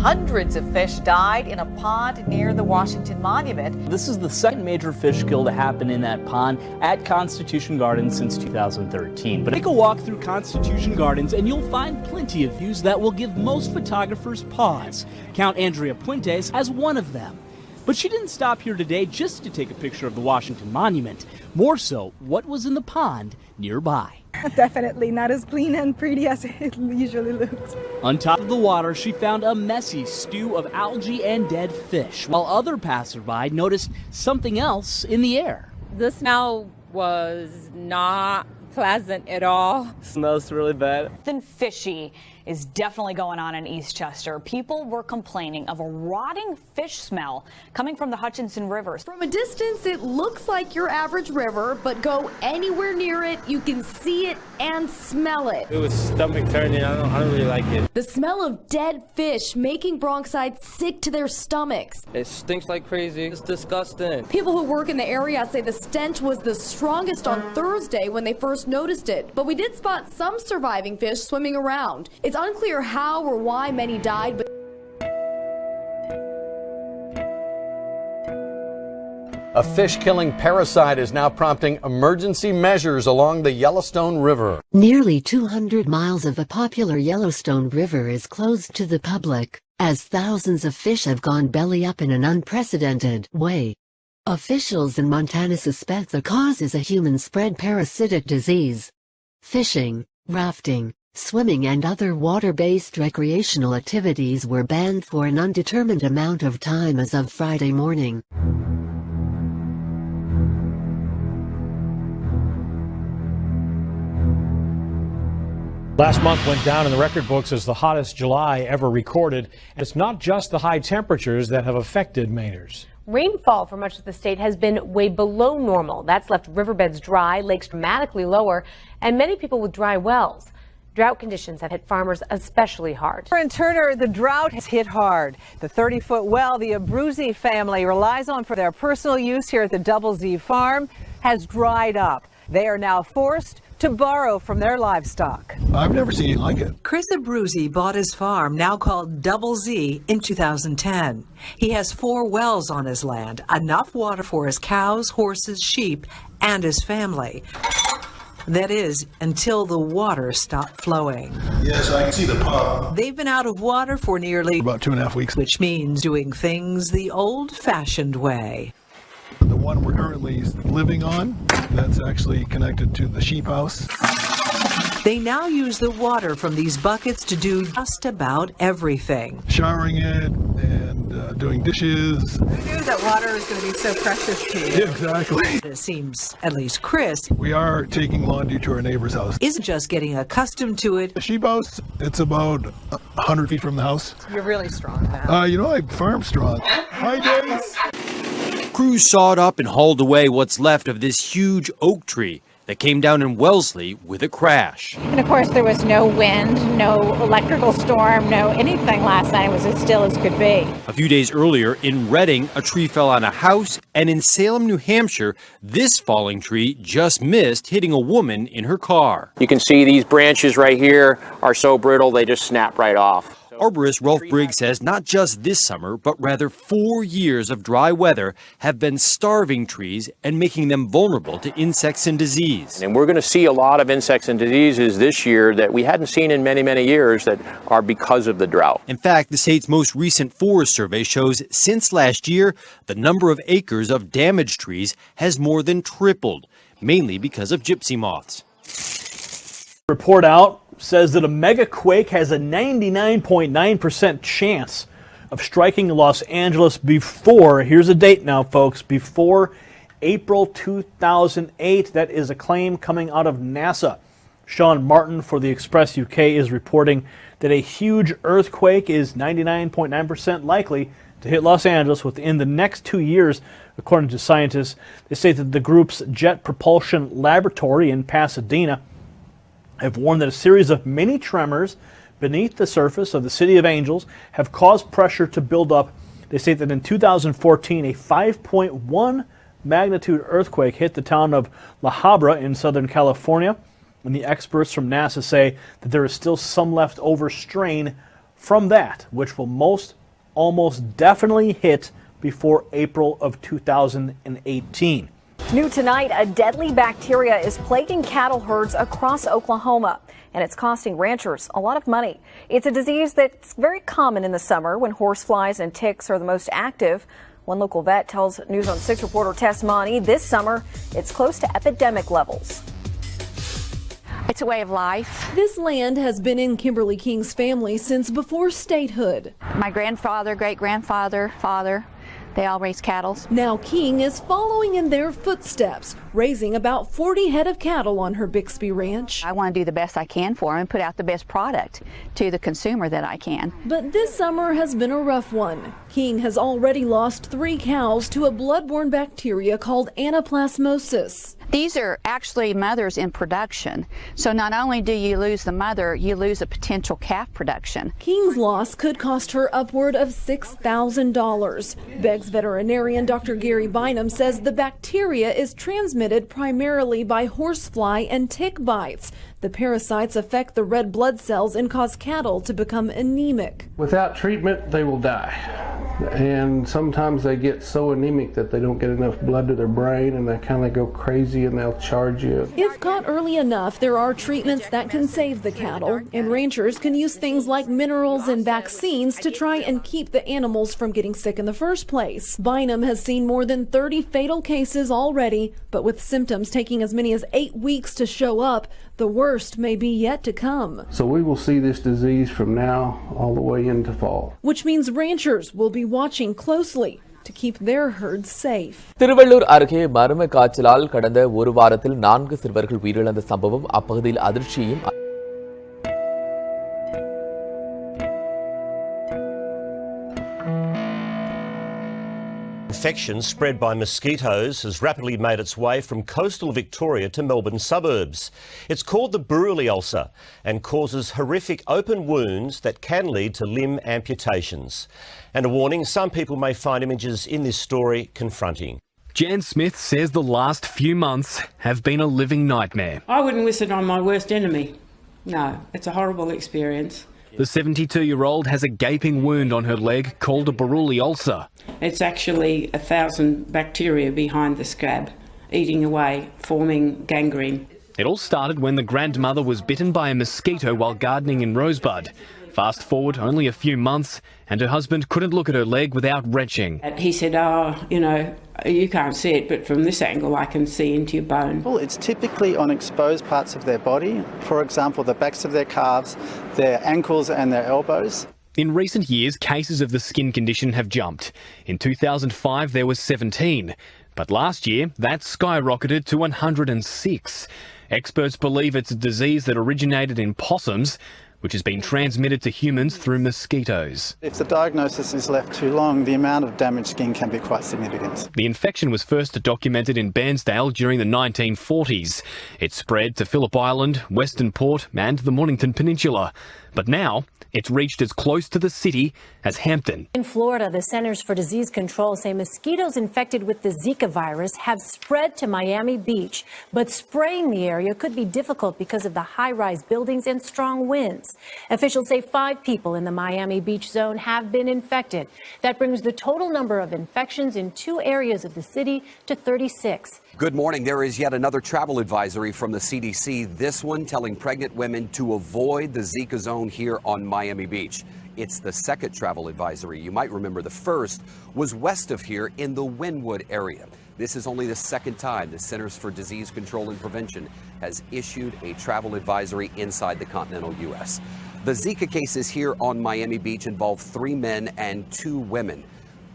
Hundreds of fish died in a pond near the Washington Monument. This is the second major fish kill to happen in that pond at Constitution Gardens since 2013. But take a walk through Constitution Gardens and you'll find plenty of views that will give most photographers pause. Count Andrea Puentes as one of them. But she didn't stop here today just to take a picture of the Washington Monument. More so, what was in the pond nearby. Definitely not as clean and pretty as it usually looks. On top of the water, she found a messy stew of algae and dead fish, while other passerby noticed something else in the air. The smell was not pleasant at all. Smells really bad. Something fishy is definitely going on in Eastchester. People were complaining of a rotting fish smell coming from the Hutchinson River. From a distance, it looks like your average river, but go anywhere near it, you can see it and smell it. It was stomach turning. I don't really like it. The smell of dead fish making Bronxites sick to their stomachs. It stinks like crazy. It's disgusting. People who work in the area say the stench was the strongest on Thursday when they first noticed it. But we did spot some surviving fish swimming around. It's unclear how or why many died, but a fish-killing parasite is now prompting emergency measures along the Yellowstone River. Nearly 200 miles of the popular Yellowstone River is closed to the public, as thousands of fish have gone belly up in an unprecedented way. Officials in Montana suspect the cause is a human-spread parasitic disease. Fishing, rafting, swimming and other water-based recreational activities were banned for an undetermined amount of time as of Friday morning. Last month went down in the record books as the hottest July ever recorded. And it's not just the high temperatures that have affected Mainers. Rainfall for much of the state has been way below normal. That's left riverbeds dry, lakes dramatically lower, and many people with dry wells. Drought conditions have hit farmers especially hard. In Turner, the drought has hit hard. The 30-foot well the Abruzzi family relies on for their personal use here at the Double Z farm has dried up. They are now forced to borrow from their livestock. I've never seen anything like it. Chris Abruzzi bought his farm, now called Double Z, in 2010. He has 4 wells on his land, enough water for his cows, horses, sheep, and his family. That is, until the water stopped flowing. Yes, I can see the pump. They've been out of water for nearly about 2.5 weeks, which means doing things the old-fashioned way. The one we're currently living on, that's actually connected to the sheep house. They now use the water from these buckets to do just about everything. Showering it and doing dishes. Who knew that water is going to be so precious to you? Exactly. It seems, at least Chris, we are taking laundry to our neighbor's house. Isn't just getting accustomed to it. The sheep house, it's about 100 feet from the house. You're really strong now. I farm strong. Hi, Days. Crews sawed up and hauled away what's left of this huge oak tree that came down in Wellesley with a crash. And of course there was no wind, no electrical storm, no anything last night. It was as still as could be. A few days earlier in Reading, a tree fell on a house, and in Salem, New Hampshire, this falling tree just missed hitting a woman in her car. You can see these branches right here are so brittle they just snap right off. Arborist Rolf Briggs says not just this summer, but rather 4 years of dry weather have been starving trees and making them vulnerable to insects and disease. And we're going to see a lot of insects and diseases this year that we hadn't seen in many, many years that are because of the drought. In fact, the state's most recent forest survey shows since last year, the number of acres of damaged trees has more than tripled, mainly because of gypsy moths. Report out says that a mega quake has a 99.9% chance of striking Los Angeles before, here's a date now folks, before April 2008. That is a claim coming out of NASA. Sean Martin for the Express UK is reporting that a huge earthquake is 99.9% likely to hit Los Angeles within the next 2 years, according to scientists. They say that the group's Jet Propulsion Laboratory in Pasadena have warned that a series of mini tremors beneath the surface of the City of Angels have caused pressure to build up. They say that in 2014, a 5.1 magnitude earthquake hit the town of La Habra in Southern California, and the experts from NASA say that there is still some leftover strain from that, which will almost definitely hit before April of 2018. New tonight, a deadly bacteria is plaguing cattle herds across Oklahoma, and it's costing ranchers a lot of money. It's a disease that's very common in the summer when horseflies and ticks are the most active. One local vet tells News on 6 reporter Tess Monty this summer it's close to epidemic levels. It's a way of life. This land has been in Kimberly King's family since before statehood. My grandfather, great-grandfather, father, they all raised cattle. Now King is following in their footsteps, raising about 40 head of cattle on her Bixby ranch. I want to do the best I can for them and put out the best product to the consumer that I can. But this summer has been a rough one. King has already lost 3 cows to a blood-borne bacteria called anaplasmosis. These are actually mothers in production. So not only do you lose the mother, you lose a potential calf production. King's loss could cost her upward of $6,000. Beggs veterinarian Dr. Gary Bynum says the bacteria is transmitted primarily by horsefly and tick bites. The parasites affect the red blood cells and cause cattle to become anemic. Without treatment, they will die. And sometimes they get so anemic that they don't get enough blood to their brain and they kind of go crazy and they'll charge you. If caught early enough, there are treatments that can save the cattle, and ranchers can use things like minerals and vaccines to try and keep the animals from getting sick in the first place. Bynum has seen more than 30 fatal cases already, but with symptoms taking as many as 8 weeks to show up, the worst may be yet to come. So we will see this disease from now all the way into fall. Which means ranchers will be watching closely to keep their herds safe. Tiruvallur அருகே மர்ம காய்ச்சலால் கடந்த ஒரு வாரத்தில் 4 சிறுவர்கள் உயிரிழந்த சம்பவம் அப்பகுதியில் அதிர்ச்சியையும் Infection spread by mosquitoes has rapidly made its way from coastal Victoria to Melbourne suburbs. It's called the Buruli ulcer and causes horrific open wounds that can lead to limb amputations. And a warning, some people may find images in this story confronting. Jan Smith says the last few months have been a living nightmare. I wouldn't wish it on my worst enemy. No, it's a horrible experience. The 72-year-old has a gaping wound on her leg called a Buruli ulcer. It's actually 1,000 bacteria behind the scab, eating away, forming gangrene. It all started when the grandmother was bitten by a mosquito while gardening in Rosebud. Fast forward only a few months, and her husband couldn't look at her leg without retching. He said, you can't see it, but from this angle I can see into your bone. Well, it's typically on exposed parts of their body, for example, the backs of their calves, their ankles and their elbows. In recent years, cases of the skin condition have jumped. In 2005, there were 17, but last year, that skyrocketed to 106. Experts believe it's a disease that originated in possums, which has been transmitted to humans through mosquitoes. If the diagnosis is left too long, the amount of damaged skin can be quite significant. The infection was first documented in Bairnsdale during the 1940s. It spread to Phillip Island, Western Port and the Mornington Peninsula. But now, it's reached as close to the city as Hampton. In Florida, the Centers for Disease Control say mosquitoes infected with the Zika virus have spread to Miami Beach, but spraying the area could be difficult because of the high-rise buildings and strong winds. Officials say 5 people in the Miami Beach zone have been infected. That brings the total number of infections in 2 areas of the city to 36. Good morning. There is yet another travel advisory from the CDC, this one telling pregnant women to avoid the Zika zone here on Miami Beach. It's the second travel advisory. You might remember the first was west of here in the Wynwood area. This is only the second time the Centers for Disease Control and Prevention has issued a travel advisory inside the continental U.S. The Zika cases here on Miami Beach involve 3 men and 2 women.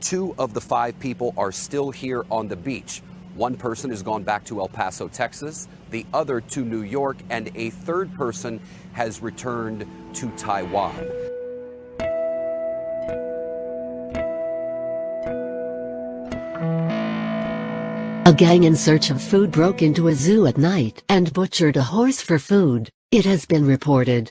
2 of the 5 people are still here on the beach. 1 person has gone back to El Paso, Texas, the other to New York, and a 3rd person has returned to Taiwan. A gang in search of food broke into a zoo at night and butchered a horse for food, it has been reported.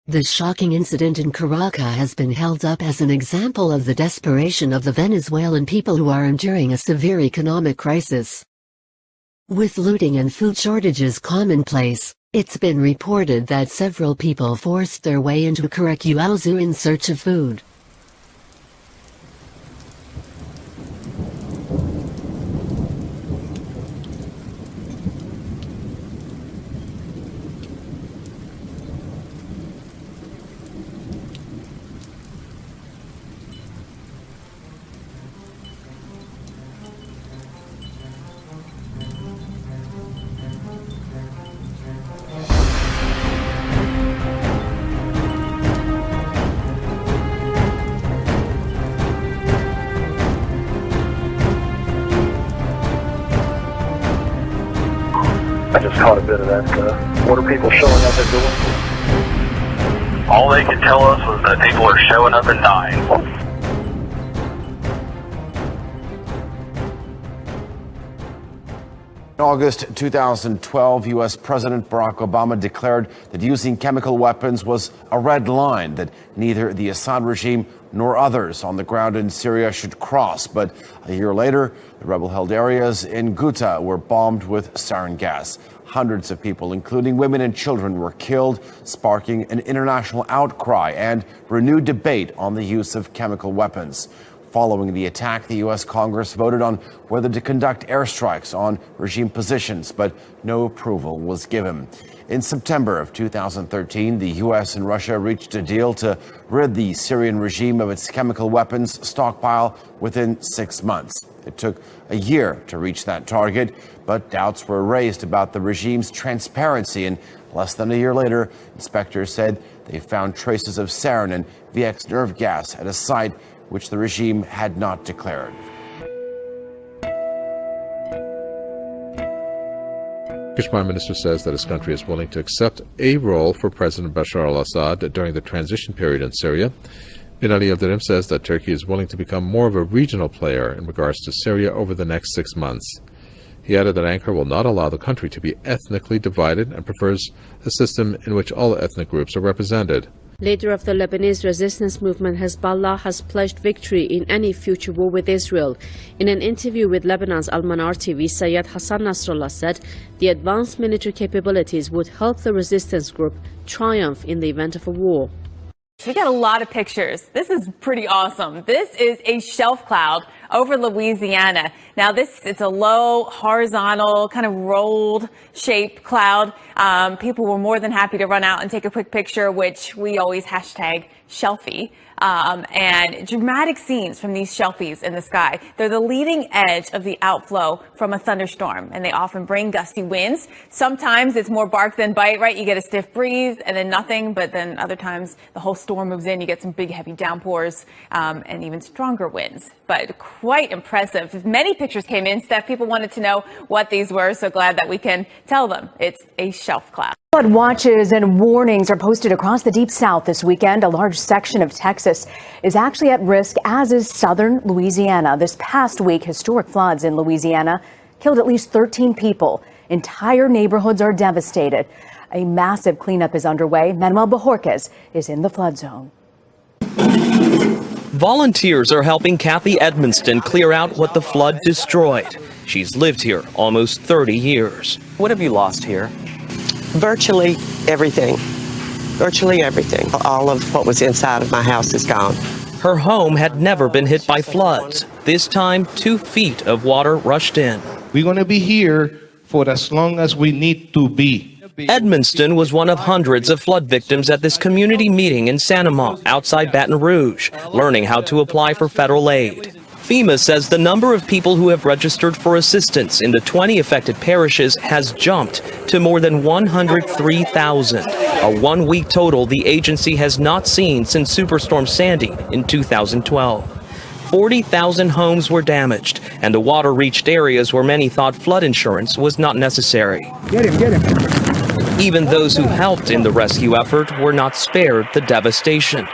The shocking incident in Caracas has been held up as an example of the desperation of the Venezuelan people who are enduring a severe economic crisis. With looting and food shortages commonplace, It's been reported that several people forced their way into Karakuauzu in search of food. I just caught a bit of that. What are people showing up and doing? All they could tell us was that people are showing up and dying. In August 2012, U.S. President Barack Obama declared that using chemical weapons was a red line that neither the Assad regime nor others on the ground in Syria should cross. But a year later, the rebel-held areas in Ghouta were bombed with sarin gas. Hundreds of people, including women and children, were killed, sparking an international outcry and renewed debate on the use of chemical weapons. Following the attack, the U.S. Congress voted on whether to conduct airstrikes on regime positions, but no approval was given. In September of 2013, the U.S. and Russia reached a deal to rid the Syrian regime of its chemical weapons stockpile within 6 months. It took a year to reach that target, but doubts were raised about the regime's transparency. And less than a year later, inspectors said they found traces of sarin and VX nerve gas at a site which the regime had not declared. Turkish Prime Minister says that his country is willing to accept a role for President Bashar al-Assad during the transition period in Syria. Binali Yildirim says that Turkey is willing to become more of a regional player in regards to Syria over the next 6 months. He added that Ankara will not allow the country to be ethnically divided and prefers a system in which all ethnic groups are represented. Leader of the Lebanese resistance movement Hezbollah has pledged victory in any future war with Israel. In an interview with Lebanon's Al-Manar TV, Sayyid Hassan Nasrallah said the advanced military capabilities would help the resistance group triumph in the event of a war. We got a lot of pictures. This is pretty awesome. This is a shelf cloud over Louisiana. Now it's a low, horizontal, kind of rolled shaped cloud. People were more than happy to run out and take a quick picture, which we always hashtag shelfie. And dramatic scenes from these shelfies in the sky. They're the leading edge of the outflow from a thunderstorm, and they often bring gusty winds. Sometimes it's more bark than bite, right? You get a stiff breeze and then nothing, but then other times the whole storm moves in. You get some big, heavy downpours and even stronger winds. But quite impressive. Many pictures came in, Steph. People wanted to know what these were, so glad that we can tell them. It's a shelf cloud. Flood watches and warnings are posted across the Deep South this weekend. A large section of Texas is actually at risk, as is southern Louisiana. This past week, historic floods in Louisiana killed at least 13 people. Entire neighborhoods are devastated. A massive cleanup is underway. Manuel Bajorquez is in the flood zone. Volunteers are helping Kathy Edmonston clear out what the flood destroyed. She's lived here almost 30 years. What have you lost here? Virtually everything. Virtually everything. All of what was inside of my house is gone. Her home had never been hit by floods. This time, 2 feet of water rushed in. We're going to be here for as long as we need to be. Edmonston was one of hundreds of flood victims at this community meeting in Sanama, outside Baton Rouge, learning how to apply for federal aid. FEMA says the number of people who have registered for assistance in the 20 affected parishes has jumped to more than 103,000, a one-week total the agency has not seen since Superstorm Sandy in 2012. 40,000 homes were damaged, and the water reached areas where many thought flood insurance was not necessary. Get him. Even those who helped in the rescue effort were not spared the devastation.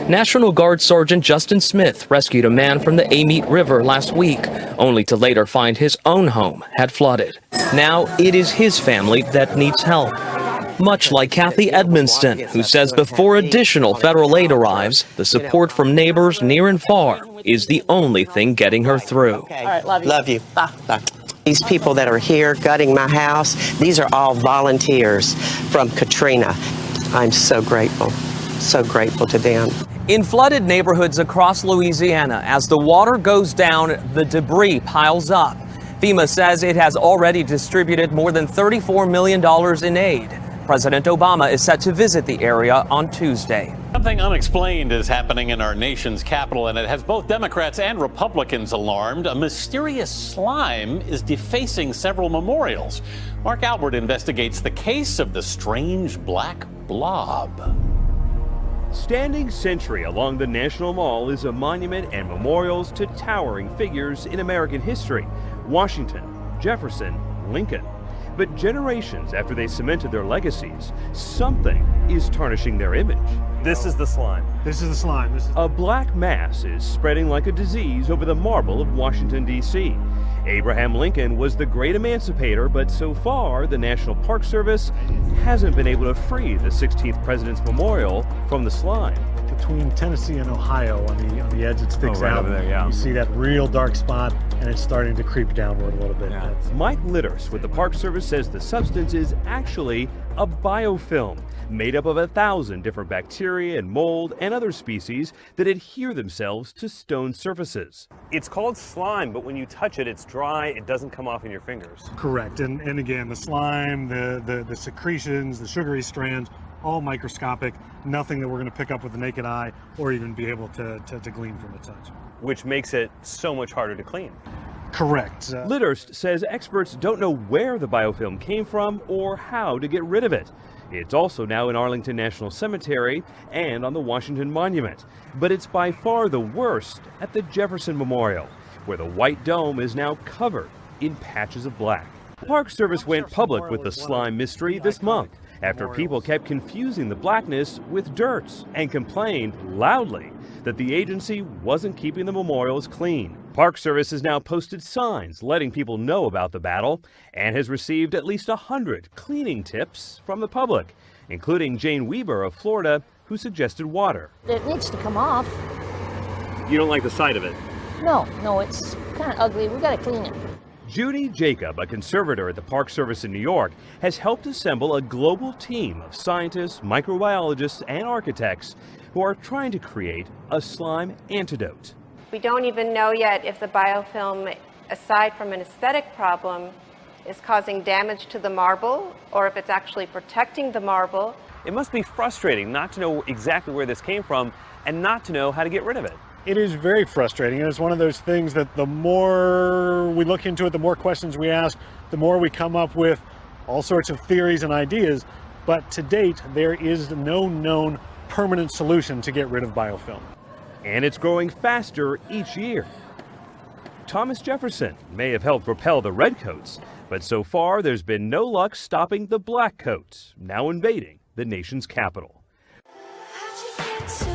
National Guard Sergeant Justin Smith rescued a man from the Amite River last week, only to later find his own home had flooded. Now it is his family that needs help. Much like Kathy Edmonston, who says before additional federal aid arrives, the support from neighbors near and far is the only thing getting her through. Okay. All right, love you. Love you. Bye. Bye. These people that are here gutting my house, these are all volunteers from Katrina. I'm so grateful to them. In flooded neighborhoods across Louisiana, as the water goes down, the debris piles up. FEMA says it has already distributed more than $34 million in aid. President Obama is set to visit the area on Tuesday. Something unexplained is happening in our nation's capital, and it has both Democrats and Republicans alarmed. A mysterious slime is defacing several memorials. Mark Albert investigates the case of the strange black blob. Standing sentry along the National Mall is a monument and memorials to towering figures in American history: Washington, Jefferson, Lincoln. But generations after they cemented their legacies, something is tarnishing their image. This is the slime. This is the slime. A black mass is spreading like a disease over the marble of Washington, D.C. Abraham Lincoln was the great emancipator, but so far, the National Park Service hasn't been able to free the 16th President's Memorial from the slime. Between Tennessee and Ohio, on the edge, it sticks right out. over there, yeah. You see that real dark spot, and it's starting to creep downward a little bit. Yeah. Mike Litters with the Park Service says the substance is actually a biofilm made up of 1,000 different bacteria and mold and other species that adhere themselves to stone surfaces. It's called slime, but when you touch it, it's dry. It doesn't come off in your fingers. Correct. And again, the slime, the secretions, the sugary strands, all microscopic, nothing that we're going to pick up with the naked eye or even be able to glean from a touch. Which makes it so much harder to clean. Correct. Litters says experts don't know where the biofilm came from or how to get rid of it. It's also now in Arlington National Cemetery and on the Washington Monument. But it's by far the worst at the Jefferson Memorial, where the white dome is now covered in patches of black. The Park Service went public with the slime mystery this month after people kept confusing the blackness with dirt and complained loudly that the agency wasn't keeping the memorials clean. Park Service has now posted signs letting people know about the battle and has received at least 100 cleaning tips from the public, including Jane Weber of Florida, who suggested water. It needs to come off. You don't like the sight of it? No, it's kind of ugly. We got to clean it. Judy Jacob, a conservator at the Park Service in New York, has helped assemble a global team of scientists, microbiologists, and architects who are trying to create a slime antidote. We don't even know yet if the biofilm, aside from an aesthetic problem, is causing damage to the marble or if it's actually protecting the marble. It must be frustrating not to know exactly where this came from and not to know how to get rid of it. It is very frustrating, and it's one of those things that the more we look into it, the more questions we ask, the more we come up with all sorts of theories and ideas. But to date, there is no known permanent solution to get rid of biofilm. And it's growing faster each year. Thomas Jefferson may have helped propel the redcoats, but so far there's been no luck stopping the blackcoats, now invading the nation's capital. How'd you get to